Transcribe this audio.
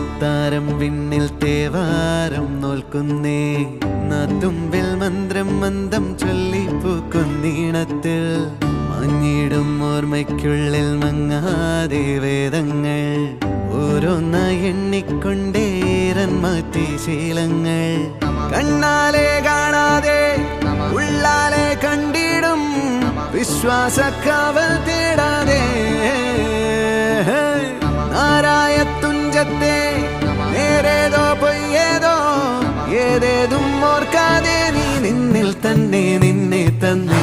അത്താരം വിണ്ണിൽ തേവാരം നോൽക്കുന്നേ നാത്തുമ്പിൽ മന്ത്രം മന്ദം ചൊല്ലിപ്പൂക്കുന്നീണത്തിൽ മഞ്ഞിടും ഓർമ്മയ്ക്കുള്ളിൽ മങ്ങാതെ വേദങ്ങൾ ഓരോന്നായി എണ്ണിക്കൊണ്ടേരൻ മാറ്റി ശീലങ്ങൾ കണ്ണാലെ കാണാതെ ഉള്ളാലെ കണ്ടിടും വിശ്വാസക്കാവൽ തേടാതെ നാരായ തുഞ്ചത്തെ നേരേതോ പൊയ്യേതോ ഏതേതും ഓർക്കാതെ നീ നിന്നിൽ തന്നെ നിന്നെ തന്നെ